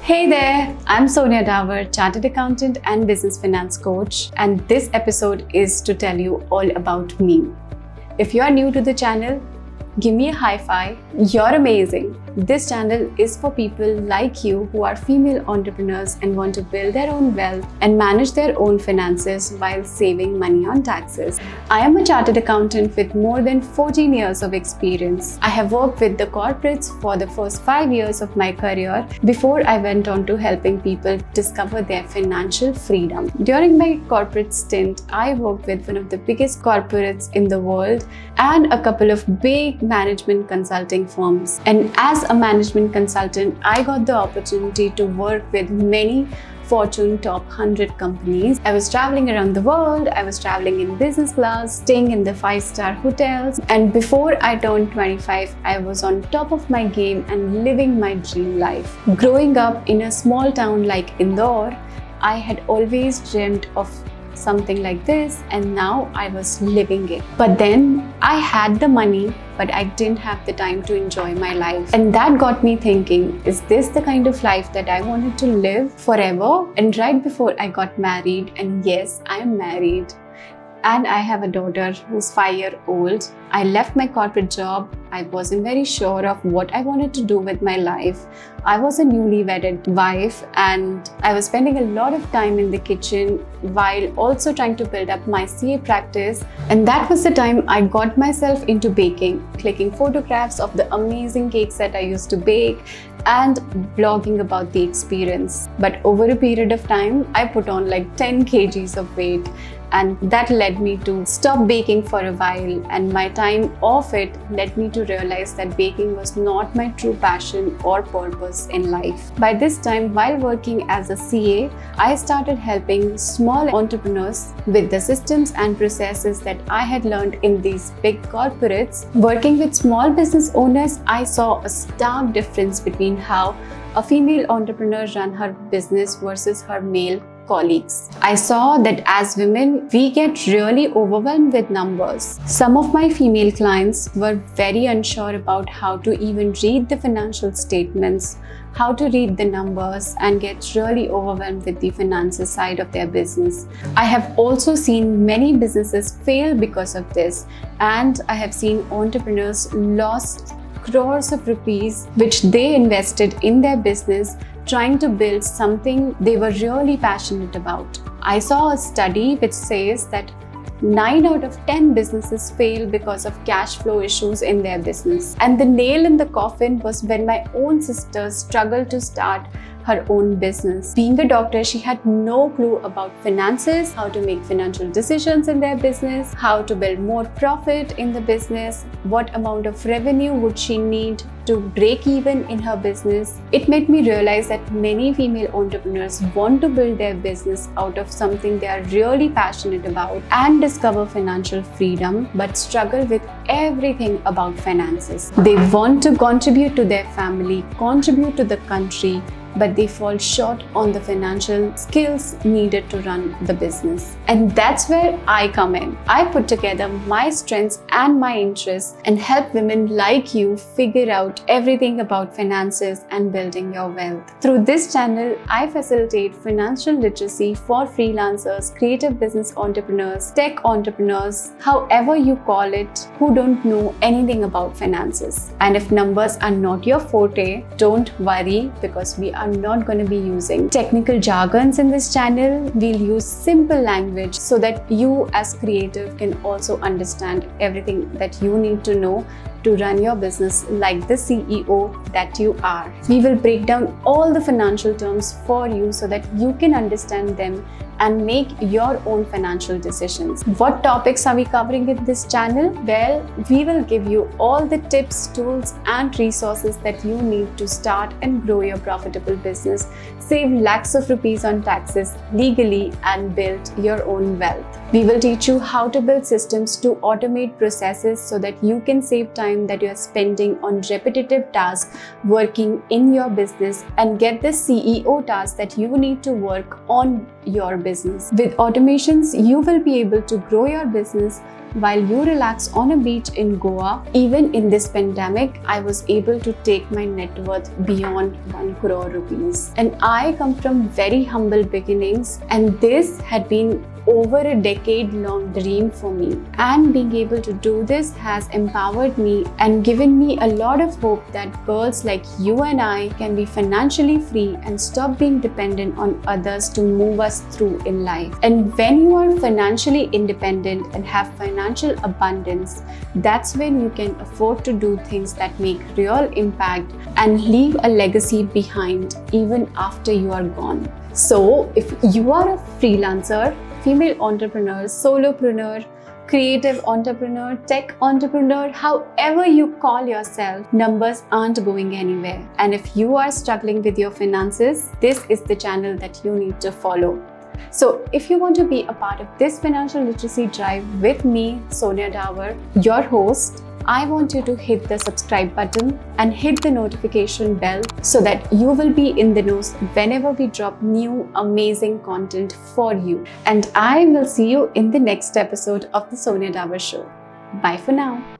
Hey there, I'm Sonia Dawar, Chartered Accountant and Business Finance Coach, and this episode is to tell you all about me. If you are new to the channel, give me a high five. You're amazing. This channel is for people like you who are female entrepreneurs and want to build their own wealth and manage their own finances while saving money on taxes. I am a chartered accountant with more than 14 years of experience. I have worked with the corporates for the first 5 years of my career before I went on to helping people discover their financial freedom. During my corporate stint, I worked with one of the biggest corporates in the world and a couple of big management consulting firms. And as a management consultant, I got the opportunity to work with many Fortune top 100 companies. I was traveling around the world. I was traveling in business class, staying in the 5-star hotels. And before I turned 25, I was on top of my game and living my dream life. Growing up in a small town like Indore, I had always dreamed of something like this, and now I was living it. But then I had the money, but I didn't have the time to enjoy my life. And that got me thinking, is this the kind of life that I wanted to live forever? And right before I got married, and yes, I am married, and I have a daughter who's 5 years old. I left my corporate job. I wasn't very sure of what I wanted to do with my life. I was a newly wedded wife and I was spending a lot of time in the kitchen while also trying to build up my CA practice. And that was the time I got myself into baking, clicking photographs of the amazing cakes that I used to bake and blogging about the experience. But over a period of time, I put on like 10 kgs of weight. And that led me to stop baking for a while, and my time off it led me to realize that baking was not my true passion or purpose in life. By this time, while working as a CA, I started helping small entrepreneurs with the systems and processes that I had learned in these big corporates. Working with small business owners, I saw a stark difference between how a female entrepreneur ran her business versus her male colleagues. I saw that as women, we get really overwhelmed with numbers. Some of my female clients were very unsure about how to even read the financial statements, how to read the numbers, and get really overwhelmed with the finances side of their business. I have also seen many businesses fail because of this, and I have seen entrepreneurs lost crores of rupees which they invested in their business trying to build something they were really passionate about. I saw a study which says that 9 out of 10 businesses fail because of cash flow issues in their business. And the nail in the coffin was when my own sister struggled to start her own business. Being a doctor, she had no clue about finances, how to make financial decisions in their business, how to build more profit in the business, what amount of revenue would she need to break even in her business. It made me realize that many female entrepreneurs want to build their business out of something they are really passionate about and discover financial freedom, but struggle with everything about finances. They want to contribute to their family, contribute to the country, but they fall short on the financial skills needed to run the business. And that's where I come in. I put together my strengths and my interests and help women like you figure out everything about finances and building your wealth. Through this channel, I facilitate financial literacy for freelancers, creative business entrepreneurs, tech entrepreneurs, however you call it, who don't know anything about finances. And if numbers are not your forte, don't worry, because we are not going to be using technical jargons in this channel. We'll use simple language so that you as creative can also understand everything that you need to know to run your business like the CEO that you are. We will break down all the financial terms for you so that you can understand them and make your own financial decisions. What topics are we covering in this channel? Well, we will give you all the tips, tools, and resources that you need to start and grow your profitable business, save lakhs of rupees on taxes legally, and build your own wealth. We will teach you how to build systems to automate processes so that you can save time that you are spending on repetitive tasks working in your business and get the CEO tasks that you need to work on your business. With automations, you will be able to grow your business while you relax on a beach in Goa. Even in this pandemic, I was able to take my net worth beyond 1 crore rupees. And I come from very humble beginnings, and this had been over a decade-long dream for me. And being able to do this has empowered me and given me a lot of hope that girls like you and I can be financially free and stop being dependent on others to move us through in life. And when you are financially independent and have financial abundance, that's when you can afford to do things that make real impact and leave a legacy behind even after you are gone. So if you are a freelancer, female entrepreneur, solopreneur, creative entrepreneur, tech entrepreneur, however you call yourself, numbers aren't going anywhere. And if you are struggling with your finances, this is the channel that you need to follow. So if you want to be a part of this financial literacy drive with me, Sonia Dawar, your host, I want you to hit the subscribe button and hit the notification bell so that you will be in the know whenever we drop new amazing content for you. And I will see you in the next episode of the Sonia Dawar Show. Bye for now.